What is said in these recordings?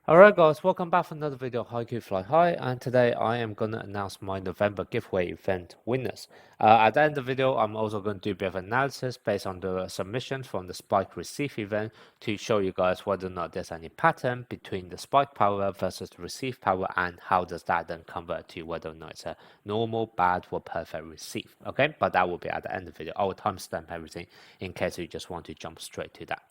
Alright guys, welcome back for another video of HAIKYU Fly High, and today I am going to announce my November giveaway event winners. At the end of the video, I'm also going to do a bit of analysis based on the submissions from the Spike Receive event to show you guys whether or not there's any pattern between the Spike power versus the Receive power, and how does that then convert to whether or not it's a normal, bad, or perfect receive. Okay, but that will be at the end of the video. I will timestamp everything in case you just want to jump straight to that.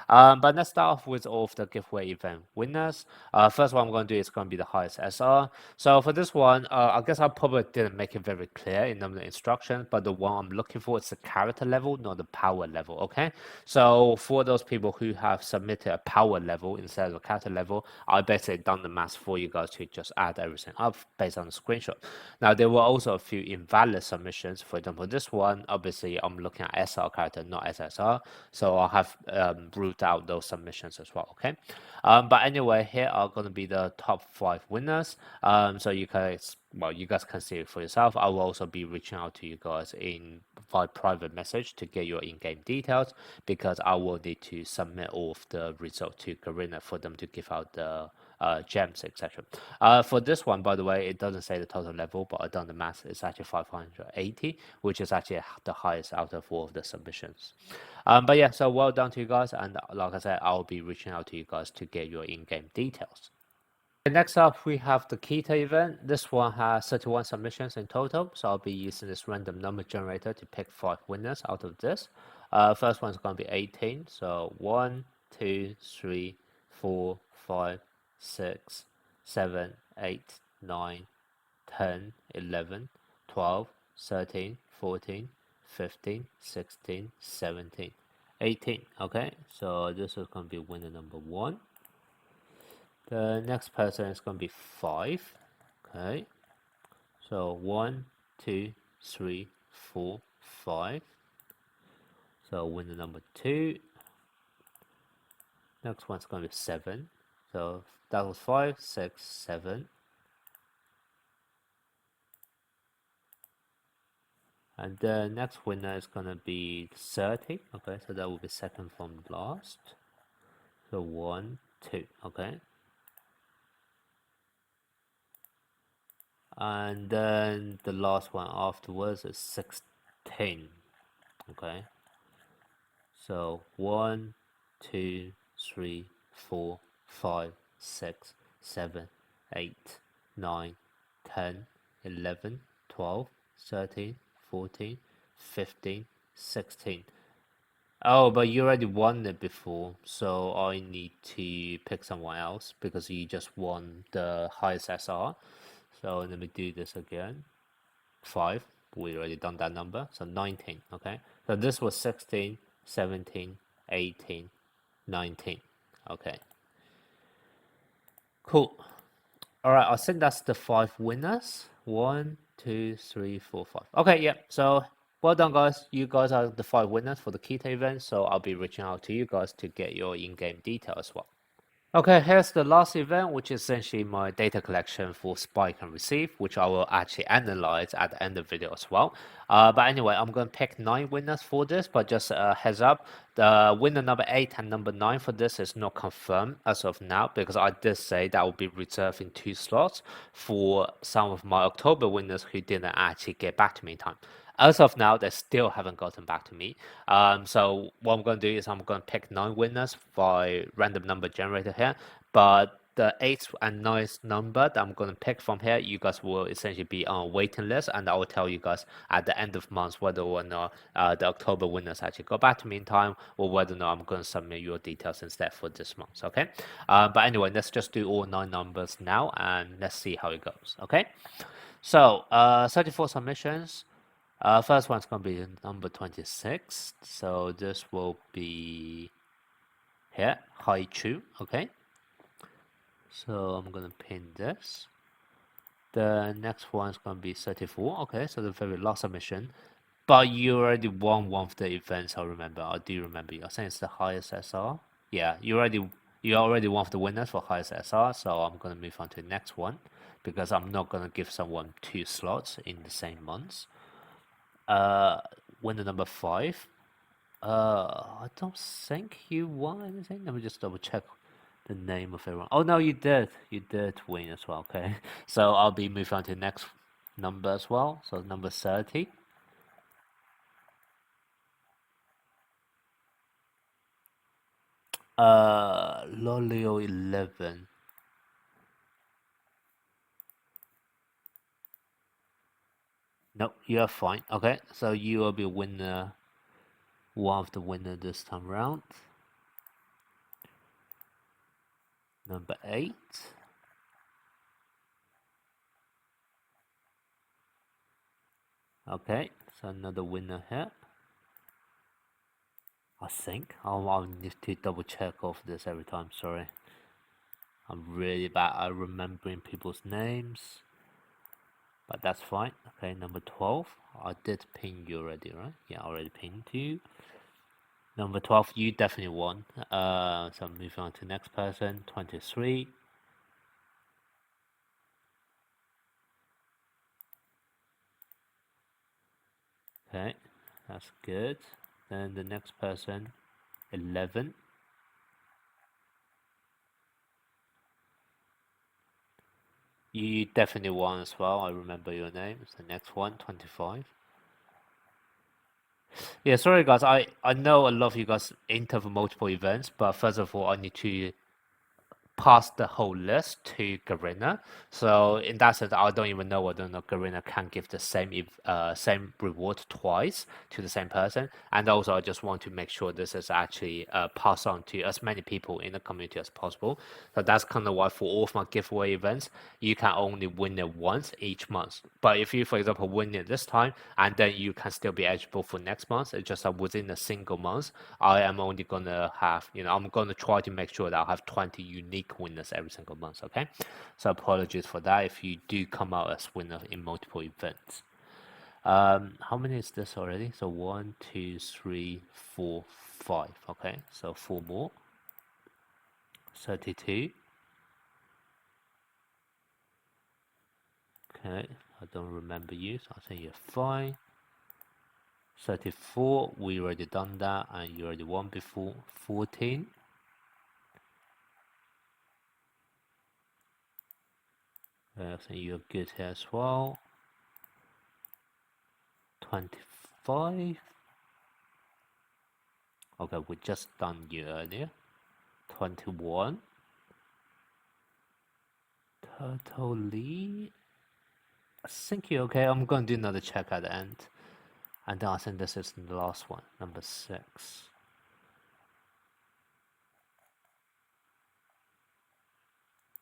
But let's start off with all of the giveaway event winners. First one I'm going to do is going to be the highest SR. So for this one, I guess I probably didn't make it very clear in the instructions, but the one I'm looking for is the character level, not the power level, okay? So for those people who have submitted a power level instead of a character level, I basically done the math for you guys to just add everything up based on the screenshot. Now, there were also a few invalid submissions. For example, this one, obviously, I'm looking at SR character, not SSR. So I have ruled out those submissions as well, okay? But anyway, here are going to be the top 5 winners. So you guys, well, you guys can see it for yourself. I will also be reaching out to you guys by private message to get your in-game details, because I will need to submit all of the results to Garena for them to give out the gems, etc. For this one, by the way, it doesn't say the total level, but I done the math. It's actually 580, which is actually the highest out of all of the submissions. But yeah, so well done to you guys, and like I said, I'll be reaching out to you guys to get your in-game details. Next up, we have the Kita event. This one has 31 submissions in total, so I'll be using this random number generator to pick 5 winners out of this. First one's going to be 18, so 1, 2, 3, 4, 5, 6, 7, 8, 9, 10, 11, 12, 13, 14, 15, 16, 17, 18. Okay, so this is going to be winner number 1. The next person is going to be 5. Okay, so 1, 2, 3, 4, 5. So winner number 2. Next one's going to be 7. So that was 5, 6, 7. And the next winner is going to be 30. Okay, so that will be second from last. So 1, 2. Okay. And then the last one afterwards is 16. Okay. So 1, 2, 3, 4, 5, 6, 7, 8, 9, 10, 11, 12, 13, 14, 15, 16. Oh, but you already won it before, so I need to pick someone else because you just won the highest SR. So let me do this again. 5, we already done that number, so 19, okay? So this was 16, 17, 18, 19, okay. Cool. All right, I think that's the 5 winners. 1, 2, 3, 4, 5. Okay, yeah, so well done, guys. You guys are the 5 winners for the Kita event, so I'll be reaching out to you guys to get your in-game detail as well. Okay, here's the last event, which is essentially my data collection for Spike and Receive, which I will actually analyze at the end of the video as well. But anyway, I'm going to pick 9 winners for this, but just a heads up, the winner number 8 and number 9 for this is not confirmed as of now, because I did say that will be reserved in 2 slots for some of my October winners who didn't actually get back to me in time. As of now, they still haven't gotten back to me. So what I'm going to do is I'm going to pick 9 winners by random number generator here. But the 8th and 9th number that I'm going to pick from here, you guys will essentially be on a waiting list. And I will tell you guys at the end of month whether or not the October winners actually go back to me in time, or whether or not I'm going to submit your details instead for this month, okay? But anyway, let's just do all 9 numbers now and let's see how it goes, okay? So 34 submissions. First one's going to be number 26. So this will be here, HAIKYU, okay? So I'm going to pin this. The next one's going to be 34, okay? So the very last submission. But you already won one of the events, I remember. I do remember you. I think it's the highest SR. Yeah, you already one of the winners for highest SR, so I'm going to move on to the next one, because I'm not going to give someone 2 slots in the same months. Winner number 5. I don't think you won anything. Let me just double check the name of everyone. Oh no, you did. You did win as well. Okay, so I'll be moving on to the next number as well. So number 30. Lolio 11. Nope, you're fine. Okay, so you will be winner, one of the winner this time round. Number 8. Okay, so another winner here. I think I'll need to double check off this every time. Sorry, I'm really bad at remembering people's names, but that's fine. Okay, number 12. I did ping you already, right? Yeah, I already pinged you. Number 12, you definitely won. So moving on to the next person, 23. Okay, that's good. Then the next person, 11. You definitely won as well. I remember your name. It's the next one, 25. Yeah, sorry guys. I know a lot of you guys enter for multiple events, but first of all, I need to pass the whole list to Garena. So in that sense, I don't even know whether or not Garena can give the same reward twice to the same person. And also, I just want to make sure this is actually passed on to as many people in the community as possible. So that's kind of why for all of my giveaway events, you can only win it once each month. But if you, for example, win it this time, and then you can still be eligible for next month, it's just that within a single month, I am only gonna have, I'm gonna try to make sure that I have 20 unique winners every single month. Okay, so apologies for that if you do come out as winner in multiple events. How many is this already? So 1, 2, 3, 4, 5. Okay, so 4 more. 32. Okay, I don't remember you, so I think you're fine. 34, we already done that, and you already won before. 14. I think you're good here as well. 25. Okay, we just done you earlier. 21. Totally. I think you're okay. I'm gonna do another check at the end. And then I think this is the last one, number 6.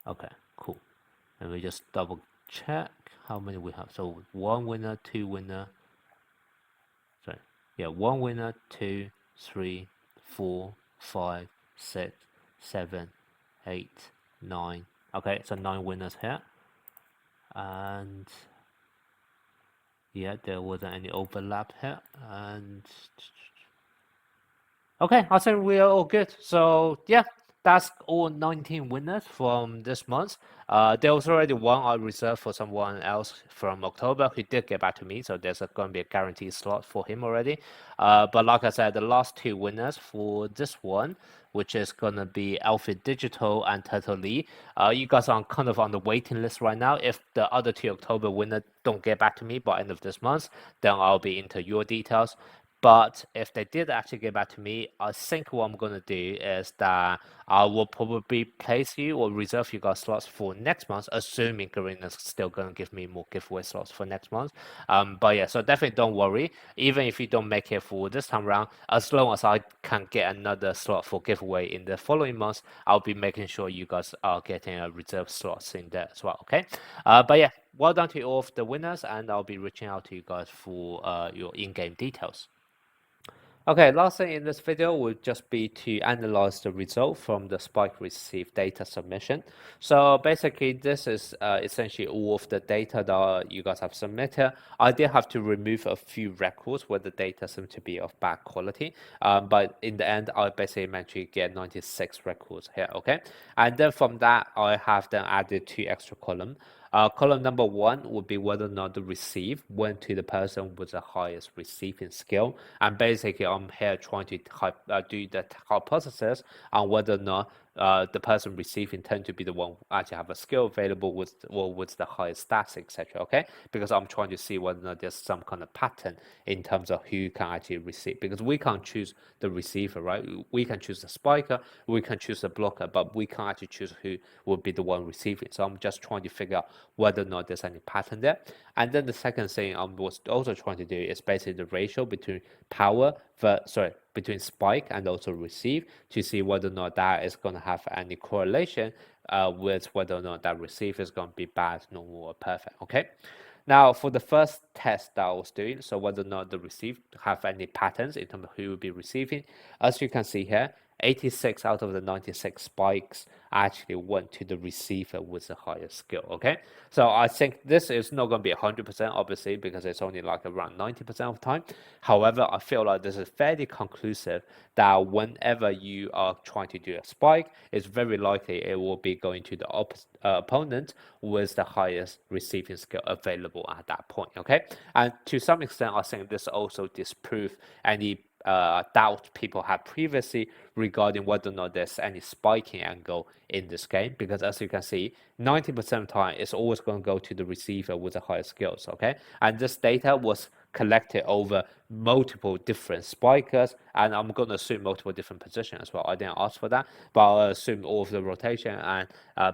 Okay, cool. And we just double check how many we have. So 1 winner, 2 winner. Sorry. Yeah, 1 winner, 2, 3, 4, 5, 6, 7, 8, 9. Okay, so 9 winners here. And yeah, there wasn't any overlap here. And okay, I think we are all good. So yeah, that's all 19 winners from this month. There was already one I reserved for someone else from October who did get back to me, so there's going to be a guaranteed slot for him already. But like I said, the last 2 winners for this one, which is going to be Alfred Digital and Turtle Lee, you guys are kind of on the waiting list right now. If the other 2 October winners don't get back to me by end of this month, then I'll be into your details. But if they did actually get back to me, I think what I'm gonna do is that I will probably place you or reserve you guys slots for next month, assuming Garena's still gonna give me more giveaway slots for next month. But yeah, so definitely don't worry. Even if you don't make it for this time around, as long as I can get another slot for giveaway in the following months, I'll be making sure you guys are getting a reserve slots in there as well. Okay. But yeah, well done to all of the winners, and I'll be reaching out to you guys for your in-game details. Okay, last thing in this video will just be to analyze the result from the Spike received data submission. So basically, this is essentially all of the data that you guys have submitted. I did have to remove a few records where the data seem to be of bad quality, but in the end, I basically managed to get 96 records here, okay? And then from that, I have then added 2 extra columns. Column number 1 would be whether or not the receive went to the person with the highest receiving skill. And basically, I'm here trying to do the hypothesis on whether or not the person receiving tend to be the one who actually have a skill available with the highest stats, etc. Okay, because I'm trying to see whether or not there's some kind of pattern in terms of who can actually receive, because we can't choose the receiver, right? We can choose the spiker, we can choose the blocker, but we can't actually choose who will be the one receiving. So I'm just trying to figure out whether or not there's any pattern there. And then the second thing I was also trying to do is basically the ratio between between spike and also receive, to see whether or not that is going to have any correlation with whether or not that receive is going to be bad, normal, or perfect. Okay. Now, for the first test that I was doing, so whether or not the receive have any patterns in terms of who will be receiving, as you can see here, 86 out of the 96 spikes actually went to the receiver with the highest skill. Okay, so I think this is not going to be 100%, obviously, because it's only like around 90% of the time. However, I feel like this is fairly conclusive that whenever you are trying to do a spike, it's very likely it will be going to the opponent with the highest receiving skill available at that point. Okay, and to some extent, I think this also disproves any doubt people had previously regarding whether or not there's any spiking angle in this game, because as you can see, 90% of the time it's always going to go to the receiver with the highest skills. Okay, and this data was collected over multiple different spikers, and I'm going to assume multiple different positions as well. I didn't ask for that, but I'll assume all of the rotation and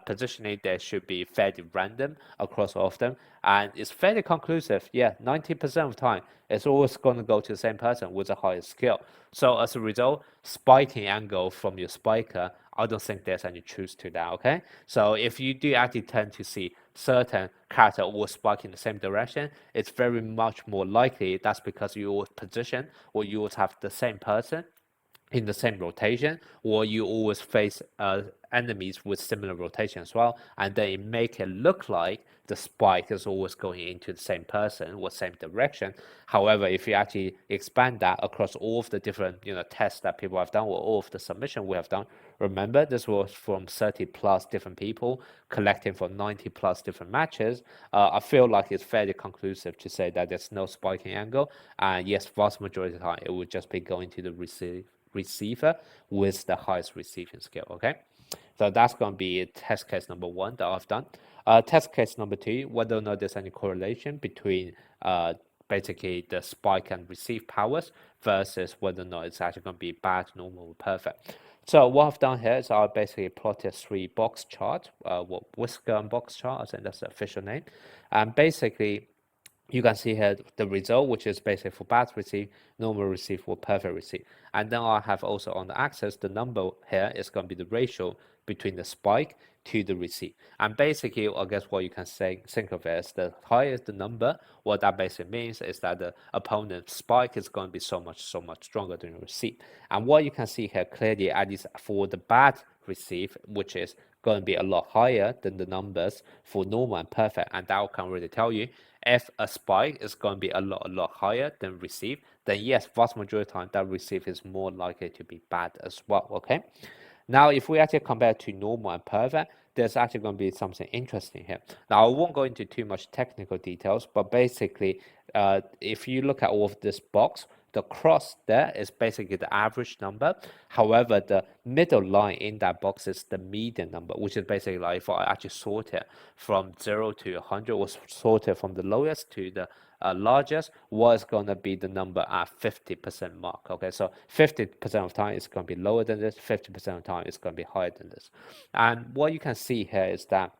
positioning there should be fairly random across all of them, and it's fairly conclusive. Yeah, 90% of the time it's always going to go to the same person with the highest skill. So as a result, spiking angle from your spiker, I don't think there's any truth to that. Okay, so if you do actually tend to see certain character will spike in the same direction, it's very much more likely that's because you always position, or you always have the same person in the same rotation, or you always face enemies with similar rotation as well, and then it make it look like the spike is always going into the same person or same direction. However, if you actually expand that across all of the different tests that people have done, or all of the submission we have done, remember this was from 30 plus different people collecting from 90 plus different matches. I feel like it's fairly conclusive to say that there's no spiking angle, and yes, vast majority of the time it would just be going to the receiver with the highest receiving skill. Okay, so that's going to be test case number one that I've done. Test case number two, whether or not there's any correlation between basically the spike and receive powers versus whether or not it's actually going to be bad, normal, or perfect. So what I've done here is I basically plotted 3 box chart, whisker and box chart, I think that's the official name, and basically you can see here the result, which is basically for bad receive, normal receive, or perfect receive. And then I have also on the axis, the number here is going to be the ratio between the spike to the receive. And basically, I guess what you can think of it as the higher the number, what that basically means is that the opponent's spike is going to be so much stronger than the receive. And what you can see here clearly, at least for the bad receive, which is going to be a lot higher than the numbers for normal and perfect, and that can really tell you if a spike is going to be a lot higher than receive, then yes, vast majority of the time that receive is more likely to be bad as well. Okay, now if we actually compare to normal and perfect, there's actually going to be something interesting here. Now I won't go into too much technical details, but basically if you look at all of this box, the cross there is basically the average number. However, the middle line in that box is the median number, which is basically like if I actually sort it from 0 to 100, or sort it from the lowest to the largest, what is going to be the number at 50% mark. Okay, so 50% of time it's going to be lower than this, 50% of time it's going to be higher than this. And what you can see here is that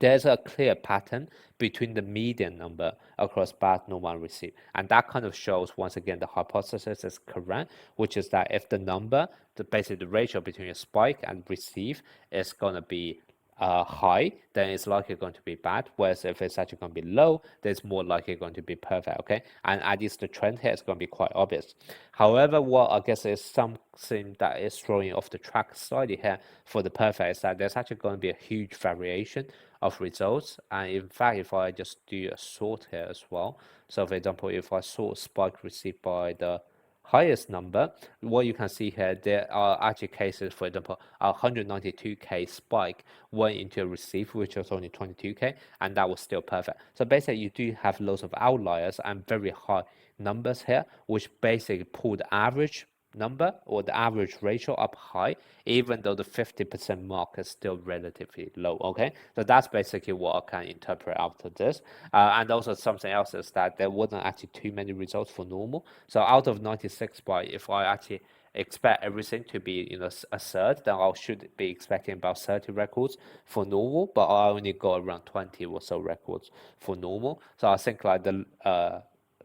there's a clear pattern between the median number across bad, normal, and receive. And that kind of shows, once again, the hypothesis is correct, which is that if the number, basically the ratio between a spike and receive is going to be high, then it's likely going to be bad. Whereas if it's actually going to be low, then it's more likely going to be perfect. Okay, and at least the trend here is going to be quite obvious. However, what I guess is something that is throwing off the track slightly here for the perfect is that there's actually going to be a huge variation of results. And in fact, if I just do a sort here as well, so for example, if I sort spike received by the highest number, what you can see here, there are actually cases, for example, a 192k spike went into a receive, which was only 22k, and that was still perfect. So basically, you do have loads of outliers and very high numbers here, which basically pull the average number or the average ratio up high, even though the 50% mark is still relatively low. Okay, so that's basically what I can interpret out of this. And also something else is that there wasn't actually too many results for normal. So out of 96 byte, if I actually expect everything to be a third, then I should be expecting about 30 records for normal, but I only got around 20 or so records for normal. So I think like the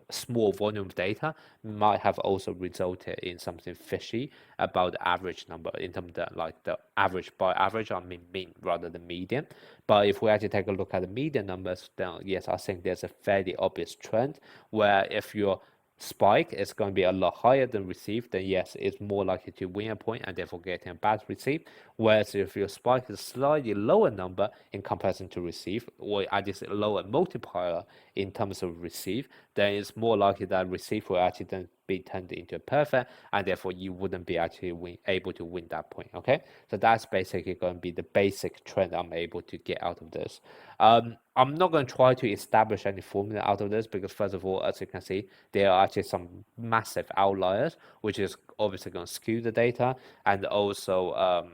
small volume of data might have also resulted in something fishy about the average number in terms of like the average. By average, I mean mean rather than median. But if we actually take a look at the median numbers, then yes, I think there's a fairly obvious trend where if your spike is going to be a lot higher than receive, then yes, it's more likely to win a point and therefore getting a bad receive. Whereas if your spike is slightly lower number in comparison to receive, or at least a lower multiplier in terms of receive, then it's more likely that receive will actually then be turned into a perfect, and therefore you wouldn't be actually able to win that point. Okay, so that's basically going to be the basic trend I'm able to get out of this. I'm not going to try to establish any formula out of this because first of all, as you can see, there are actually some massive outliers, which is obviously going to skew the data, and also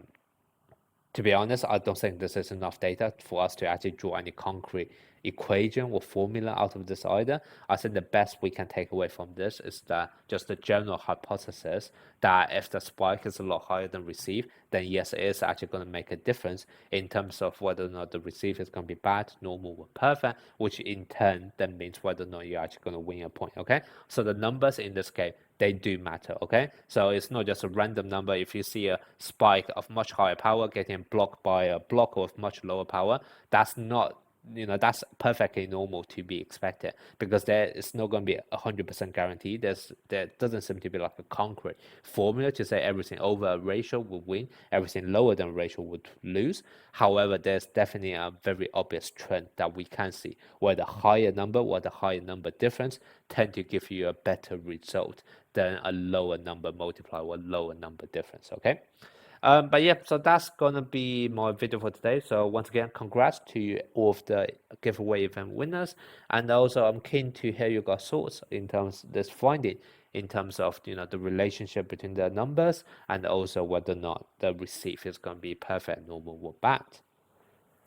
to be honest, I don't think this is enough data for us to actually draw any concrete equation or formula out of this either. I think the best we can take away from this is that just the general hypothesis that if the spike is a lot higher than receive, then yes, it is actually going to make a difference in terms of whether or not the receive is going to be bad, normal, or perfect, which in turn then means whether or not you're actually going to win a point. Okay, so the numbers in this case, they do matter. Okay, so it's not just a random number. If you see a spike of much higher power getting blocked by a block of much lower power, that's not, that's perfectly normal to be expected because there is not going to be 100% guarantee. There doesn't seem to be like a concrete formula to say everything over a ratio would win, everything lower than a ratio would lose. However, there's definitely a very obvious trend that we can see where the higher number or the higher number difference tend to give you a better result than a lower number multiplier or lower number difference. Okay. But yeah, so that's gonna be my video for today. So once again, congrats to all of the giveaway event winners, and also I'm keen to hear your guys' thoughts in terms of this finding, in terms of the relationship between the numbers, and also whether or not the receive is gonna be perfect, normal, or bad.